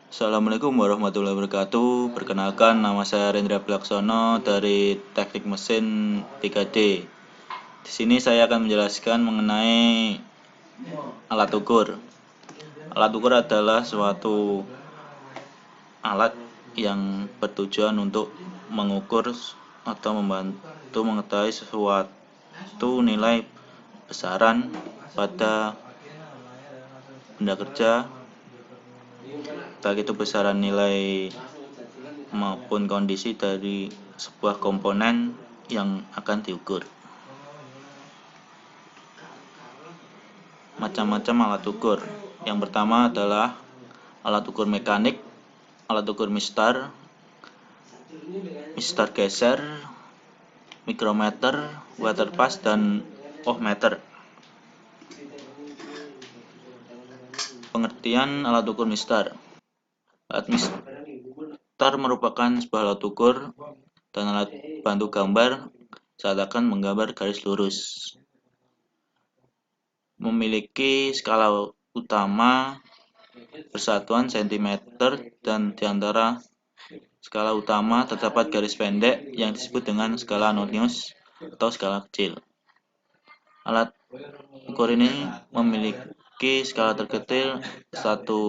Assalamualaikum warahmatullahi wabarakatuh. Perkenalkan, nama saya Rendra Plaksono dari Teknik Mesin 3D. Di sini saya akan menjelaskan mengenai alat ukur. Alat ukur adalah suatu alat yang bertujuan untuk mengukur atau membantu mengetahui sesuatu nilai besaran pada benda kerja, baik itu besaran nilai maupun kondisi dari sebuah komponen yang akan diukur. Macam-macam alat ukur. Yang pertama adalah alat ukur mekanik, alat ukur mistar geser, mikrometer, waterpass, dan ohmmeter. Pengertian alat ukur mistar. Alat mistar merupakan sebuah alat ukur dan alat bantu gambar saat akan menggambar garis lurus. Memiliki skala utama persatuan cm dan di antara skala utama terdapat garis pendek yang disebut dengan skala Arrhenius atau skala kecil. Alat ukur ini memiliki skala terkecil 1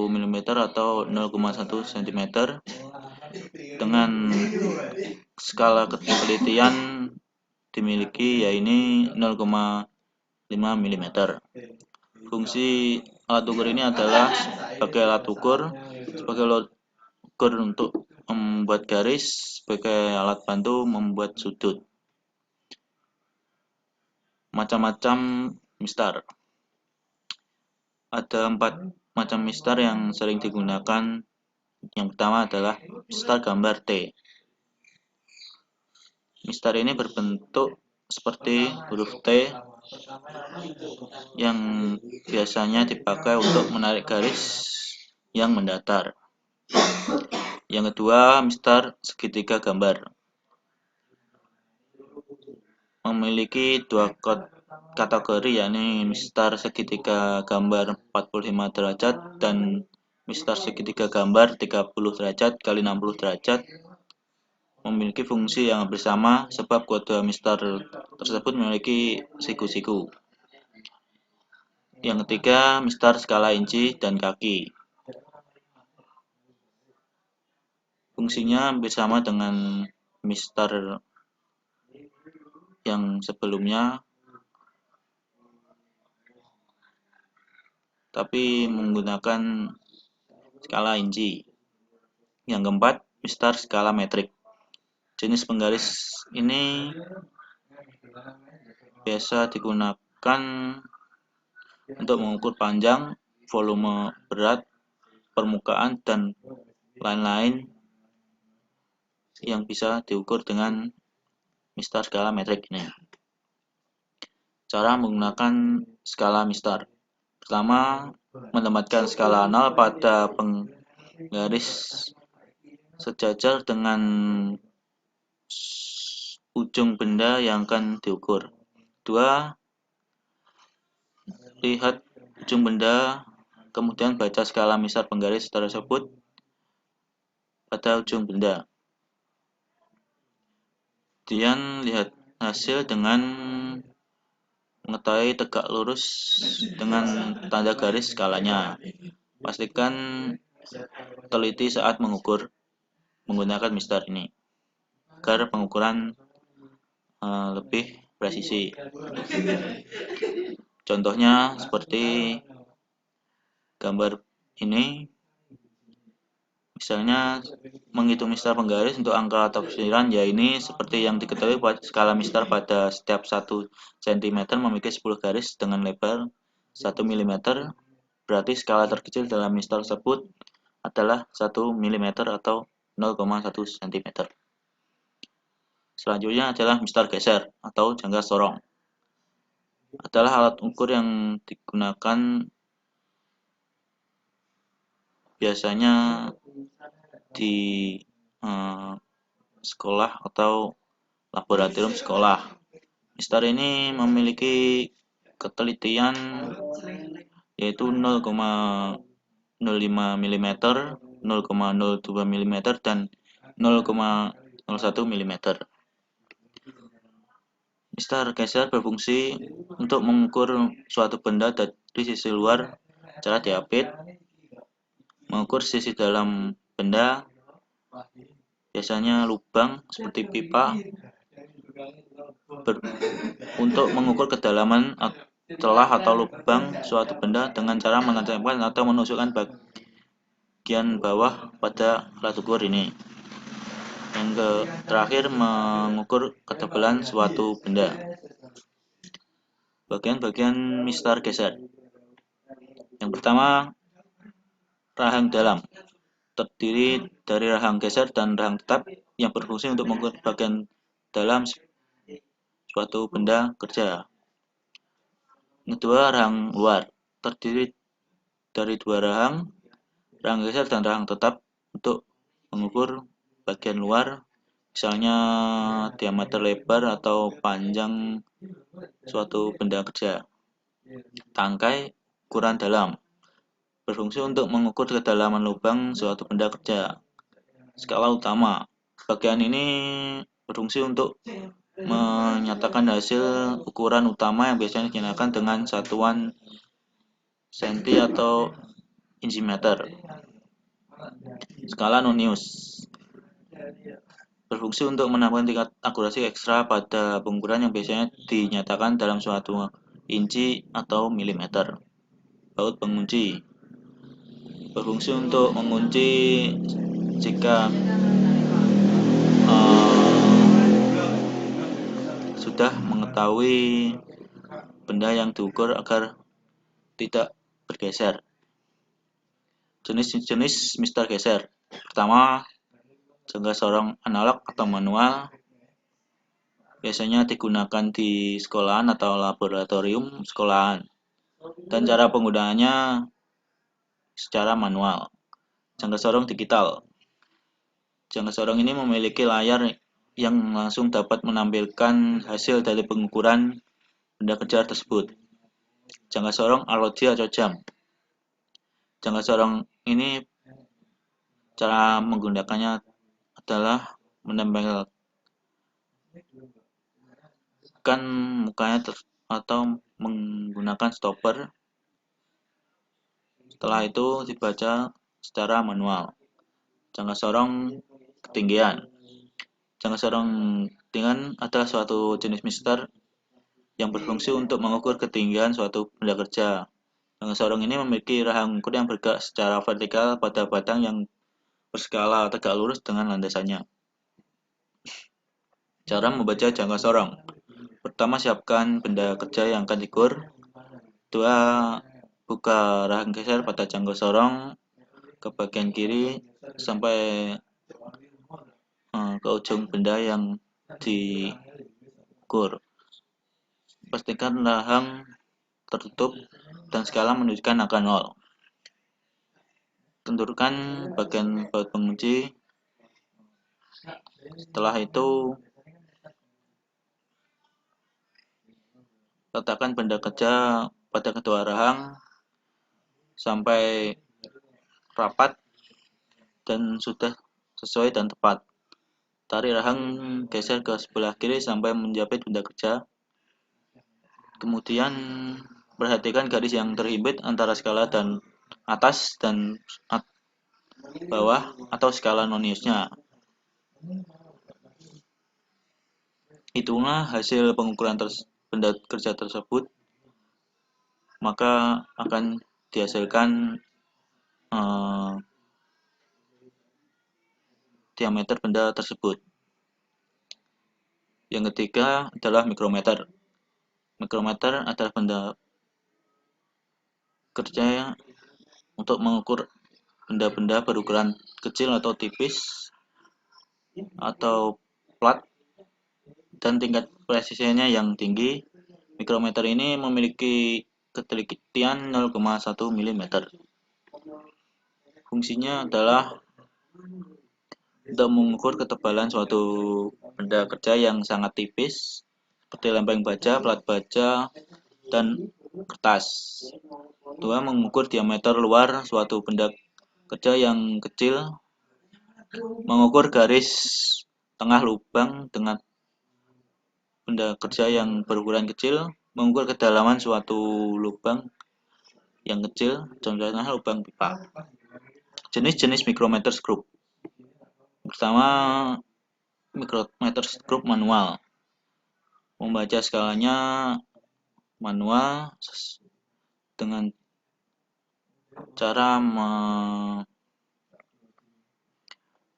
mm atau 0,1 cm dengan skala ketelitian dimiliki yaitu 0,5 mm. Fungsi alat ukur ini adalah sebagai alat ukur untuk membuat garis, sebagai alat bantu membuat sudut. Macam-macam mistar. Ada 4 macam mistar yang sering digunakan. Yang pertama adalah mistar gambar T. Mistar ini berbentuk seperti huruf T yang biasanya dipakai untuk menarik garis yang mendatar. Yang kedua, mistar segitiga gambar. Memiliki 2 kategori, yakni mistar segitiga gambar 45 derajat dan mistar segitiga gambar 30 derajat kali 60 derajat. Memiliki fungsi yang hampir sama sebab kedua mistar tersebut memiliki siku-siku. Yang ketiga, mistar skala inci dan kaki. Fungsinya hampir sama dengan mistar yang sebelumnya, tapi menggunakan skala inci. Yang keempat, mistar skala metrik. Jenis penggaris ini biasa digunakan untuk mengukur panjang, volume, berat, permukaan, dan lain-lain yang bisa diukur dengan mistar skala metrik ini. Cara menggunakan skala mistar. Pertama, menempatkan skala 0 pada penggaris sejajar dengan ujung benda yang akan diukur. 2. Lihat ujung benda, kemudian baca skala mistar penggaris tersebut pada ujung benda. Kemudian lihat hasil dengan mengetahui tegak lurus dengan tanda garis skalanya. Pastikan teliti saat mengukur menggunakan mistar ini agar pengukuran lebih presisi. Contohnya seperti gambar ini, misalnya menghitung mistar penggaris untuk angka tafsiran, ya ini seperti yang diketahui skala mistar pada setiap 1 cm memiliki 10 garis dengan lebar 1 mm, berarti skala terkecil dalam mistar tersebut adalah 1 mm atau 0,1 cm. Selanjutnya adalah mistar geser atau jangka sorong. Adalah alat ukur yang digunakan biasanya di sekolah atau laboratorium sekolah. Mistar ini memiliki ketelitian yaitu 0,05 mm 0,02 mm dan 0,01 mm. Mistar geser berfungsi untuk mengukur suatu benda dari sisi luar. Cara diapit, mengukur sisi dalam benda, biasanya lubang seperti pipa, untuk mengukur kedalaman celah atau lubang suatu benda dengan cara menancapkan atau menusukkan bagian bawah pada alat ukur ini. Yang terakhir, mengukur ketebalan suatu benda. Bagian-bagian mistar geser. Yang pertama, rahang dalam. Terdiri dari rahang geser dan rahang tetap yang berfungsi untuk mengukur bagian dalam suatu benda kerja. Kedua, rahang luar. Terdiri dari dua rahang geser dan rahang tetap untuk mengukur bagian luar, misalnya diameter lebar atau panjang suatu benda kerja. Tangkai ukuran dalam berfungsi untuk mengukur kedalaman lubang suatu benda kerja. Skala utama, bagian ini berfungsi untuk menyatakan hasil ukuran utama yang biasanya digunakan dengan satuan senti atau insimeter. Skala Nonius berfungsi untuk menambahkan tingkat akurasi ekstra pada pengukuran yang biasanya dinyatakan dalam suatu inci atau milimeter. Baut pengunci berfungsi untuk mengunci jika sudah mengetahui benda yang diukur agar tidak bergeser. Jenis-jenis mistar geser. Pertama, jangka sorong analog atau manual, biasanya digunakan di sekolahan atau laboratorium sekolahan, dan cara penggunaannya secara manual. Jangka sorong digital. Jangka sorong ini memiliki layar yang langsung dapat menampilkan hasil dari pengukuran benda kerja tersebut. Jangka sorong arloji atau jam. Jangka sorong ini cara menggunakannya adalah menempelkan mukanya atau menggunakan stopper. Setelah itu dibaca secara manual. Jangka sorong ketinggian. Jangka sorong ketinggian adalah suatu jenis mistar yang berfungsi untuk mengukur ketinggian suatu benda kerja. Jangka sorong ini memiliki rahang ukur yang bergerak secara vertikal pada batang yang berskala tegak lurus dengan landasannya. Cara membaca jangka sorong. Pertama, siapkan benda kerja yang akan diukur. Kedua, buka rahang geser pada jangka sorong ke bagian kiri sampai ke ujung benda yang diukur. Pastikan rahang tertutup dan skala menunjukkan angka 0. Tenturkan bagian baut pengunci. Setelah itu, letakkan benda kerja pada kedua rahang sampai rapat dan sudah sesuai dan tepat. Tarik rahang geser ke sebelah kiri sampai menjepit benda kerja. Kemudian perhatikan garis yang terhimpit antara skala dan atas dan bawah atau skala Noniusnya. Hitunglah hasil pengukuran benda kerja tersebut, maka akan dihasilkan diameter benda tersebut. Yang ketiga adalah mikrometer. Mikrometer adalah benda kerja untuk mengukur benda-benda berukuran kecil atau tipis atau flat dan tingkat presisinya yang tinggi. Mikrometer ini memiliki ketelitian 0,1 mm. Fungsinya adalah untuk mengukur ketebalan suatu benda kerja yang sangat tipis, seperti lempeng baja, plat baja, dan kertas. Kedua, mengukur diameter luar suatu benda kerja yang kecil mengukur garis tengah lubang dengan benda kerja yang berukuran kecil, mengukur kedalaman suatu lubang yang kecil, contohnya lubang pipa. Jenis-jenis micrometer group. Pertama, micrometer group manual. Membaca skalanya manual dengan cara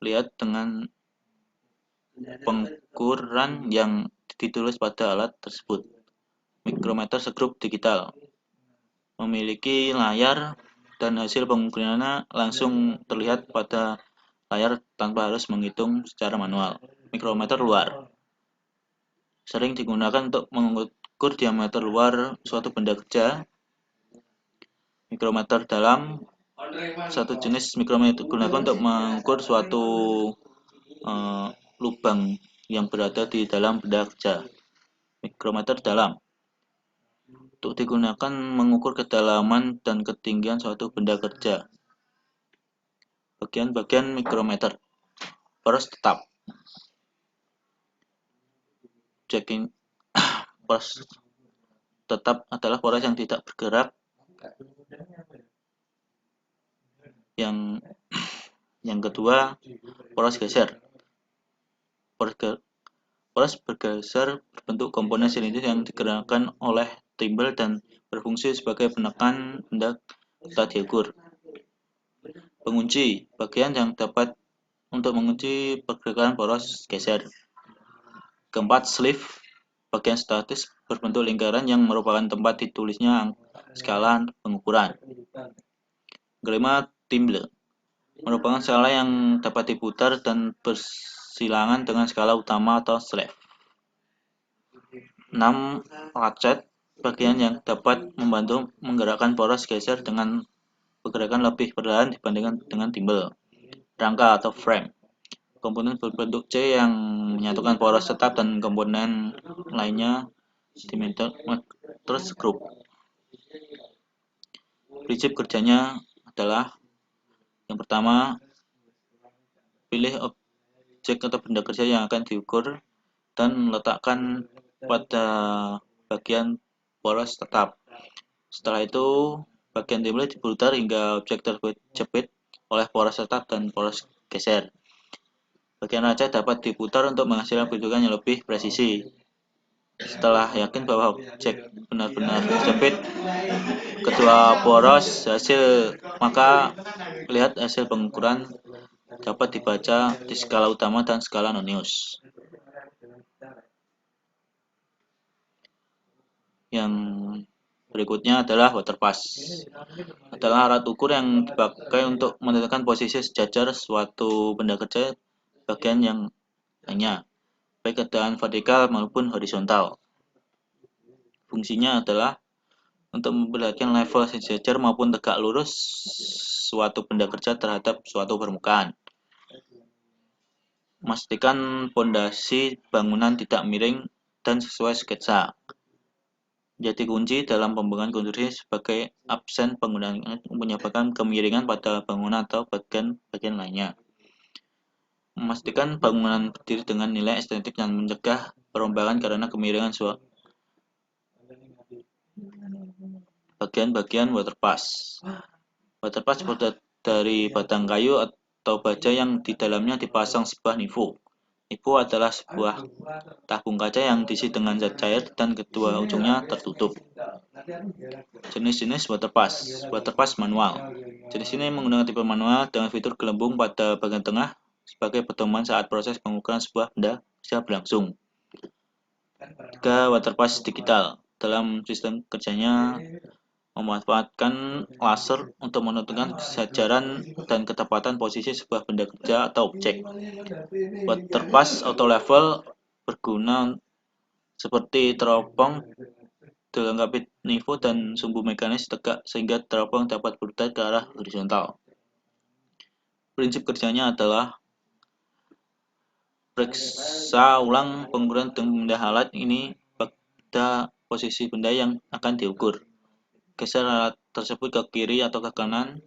melihat dengan pengukuran yang ditulis pada alat tersebut. Micrometer group digital memiliki layar dan hasil pengukurannya langsung terlihat pada layar tanpa harus menghitung secara manual. Mikrometer luar sering digunakan untuk mengukur diameter luar suatu benda kerja. Mikrometer dalam satu jenis mikrometer digunakan untuk mengukur suatu lubang yang berada di dalam benda kerja. Mikrometer dalam untuk digunakan mengukur kedalaman dan ketinggian suatu benda kerja. Bagian-bagian mikrometer. Poros tetap. Checking poros tetap adalah poros yang tidak bergerak. Yang kedua, poros geser. Poros bergeser berbentuk komponen silindris yang digerakkan oleh timbal dan berfungsi sebagai penekan benda tak diukur. Pengunci, bagian yang dapat untuk mengunci pergerakan poros geser. Keempat, sleeve, bagian statis berbentuk lingkaran yang merupakan tempat ditulisnya skala pengukuran. Kelima, timbal, merupakan skala yang dapat diputar dan bersilangan dengan skala utama atau sleeve. 6. Ratchet, bagian yang dapat membantu menggerakkan poros geser dengan pergerakan lebih perlahan dibandingkan dengan timbal. Rangka atau frame, komponen berbentuk C yang menyatukan poros tetap dan komponen lainnya diameter group. Prinsip kerjanya adalah yang pertama, pilih objek atau benda kerja yang akan diukur dan letakkan pada bagian poros tetap. Setelah itu, bagian timbal diputar hingga objek terjepit oleh poros tetap dan poros geser. Bagian ratchet dapat diputar untuk menghasilkan bentukan yang lebih presisi. Setelah yakin bahwa objek benar-benar terjepit kedua poros maka lihat hasil pengukuran dapat dibaca di skala utama dan skala nonius. Yang berikutnya adalah water pass. Adalah alat ukur yang dipakai untuk menentukan posisi sejajar suatu benda kerja bagian yang lainnya, baik keadaan vertikal maupun horizontal. Fungsinya adalah untuk memperlihatkan level sejajar maupun tegak lurus suatu benda kerja terhadap suatu permukaan. Memastikan pondasi bangunan tidak miring dan sesuai sketsa. Jadi kunci dalam pembangunan konstruksi sebagai absen penggunaan menyebabkan kemiringan pada bangunan atau bagian lainnya. Memastikan bangunan berdiri dengan nilai estetik yang mencegah perombakan karena kemiringan bagian-bagian waterpass. Waterpass terbuat dari batang kayu atau baja yang di dalamnya dipasang sebuah nivo. Nivo adalah sebuah tabung kaca yang diisi dengan zat cair dan kedua ujungnya tertutup. Jenis-jenis waterpass. Waterpass manual. Jenis ini menggunakan tipe manual dengan fitur gelembung pada bagian tengah sebagai pedoman saat proses pengukuran sebuah benda bisa berlangsung. 3. Waterpass digital. Dalam sistem kerjanya memanfaatkan laser untuk menentukan kesejaran dan ketepatan posisi sebuah benda kerja atau objek. Waterpass auto level berguna seperti teropong dilengkapi nivo dan sumbu mekanis tegak sehingga teropong dapat berputar ke arah horizontal. Prinsip kerjanya adalah periksa ulang pengukuran benda alat ini pada posisi benda yang akan diukur. Geser alat tersebut ke kiri atau ke kanan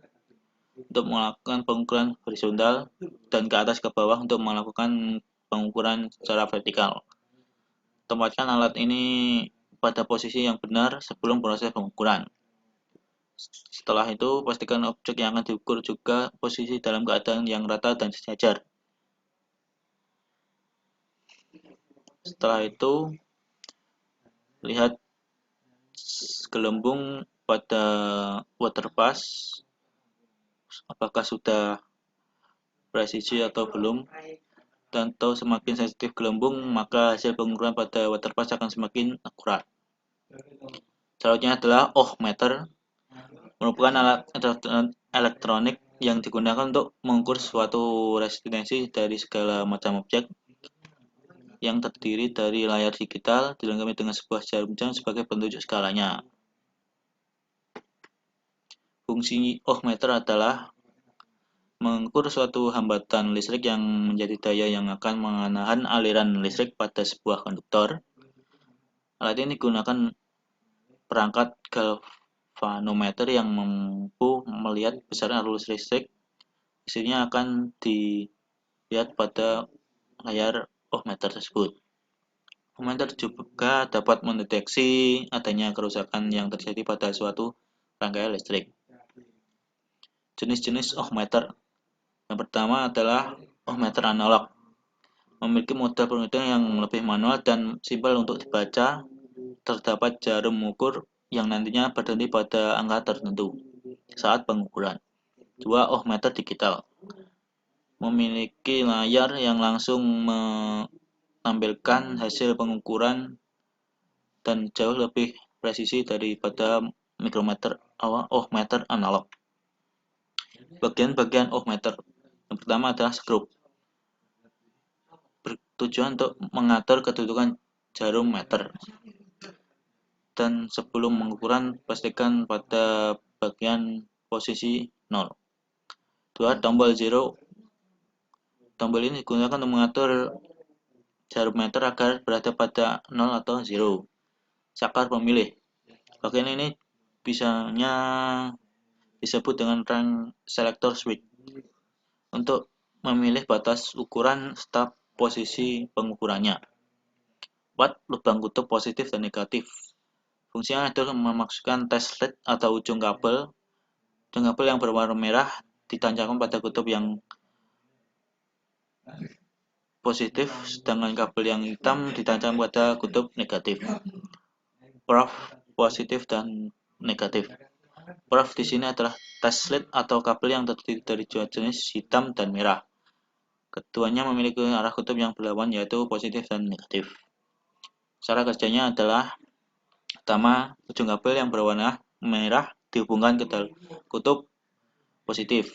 untuk melakukan pengukuran horizontal dan ke atas ke bawah untuk melakukan pengukuran secara vertikal. Tempatkan alat ini pada posisi yang benar sebelum proses pengukuran. Setelah itu, pastikan objek yang akan diukur juga posisi dalam keadaan yang rata dan sejajar. Setelah itu, lihat gelembung pada water pass apakah sudah presisi atau belum, dan tahu semakin sensitif gelembung maka hasil pengukuran pada water pass akan semakin akurat. Selanjutnya adalah ohmmeter, merupakan alat elektronik yang digunakan untuk mengukur suatu resistensi dari segala macam objek yang terdiri dari layar digital dilengkapi dengan sebuah jarum jam sebagai penunjuk skalanya. Fungsi ohmmeter adalah mengukur suatu hambatan listrik yang menjadi daya yang akan menahan aliran listrik pada sebuah konduktor. Alat ini digunakan perangkat galvanometer yang mampu melihat besaran arus listrik. Hasilnya akan dilihat pada layar ohmmeter tersebut. Ohmmeter juga dapat mendeteksi adanya kerusakan yang terjadi pada suatu rangkaian listrik. Jenis-jenis ohmmeter. Yang pertama adalah ohmmeter analog. Memiliki model penghitungan yang lebih manual dan simpel untuk dibaca. Terdapat jarum ukur yang nantinya berhenti pada angka tertentu saat pengukuran. 2. Ohmmeter digital. Memiliki layar yang langsung menampilkan hasil pengukuran dan jauh lebih presisi daripada ohmmeter analog. Bagian-bagian ohmmeter. Yang pertama adalah skrup. Bertujuan untuk mengatur kedudukan jarum meter. Dan sebelum pengukuran pastikan pada bagian posisi 0. 2. Tombol zero. Tombol ini digunakan untuk mengatur jarum meter agar berada pada 0 atau 0. Saklar pemilih. Bagian ini bisanya disebut dengan range selector switch untuk memilih batas ukuran serta posisi pengukurannya. 4. Lubang kutub positif dan negatif. Fungsinya adalah memasukkan test lead atau ujung kabel yang berwarna merah ditancapkan pada kutub yang positif, sedangkan kabel yang hitam ditancapkan pada kutub negatif. Proof positif dan negatif. Proof di sini adalah test lead atau kabel yang terdiri dari dua jenis hitam dan merah. Keduanya memiliki arah kutub yang berlawanan yaitu positif dan negatif. Cara kerjanya adalah pertama, ujung kabel yang berwarna merah dihubungkan ke kutub positif.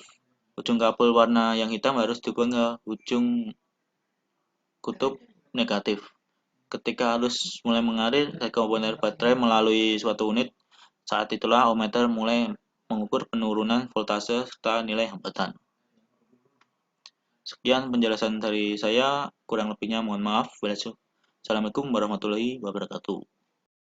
Ujung kabel warna yang hitam harus dihubungkan ke ujung kutub negatif. Ketika arus mulai mengalir dari komponen baterai melalui suatu unit, saat itulah ohmmeter mulai mengukur penurunan voltase serta nilai hambatan. Sekian penjelasan dari saya, kurang lebihnya mohon maaf. Assalamualaikum warahmatullahi wabarakatuh.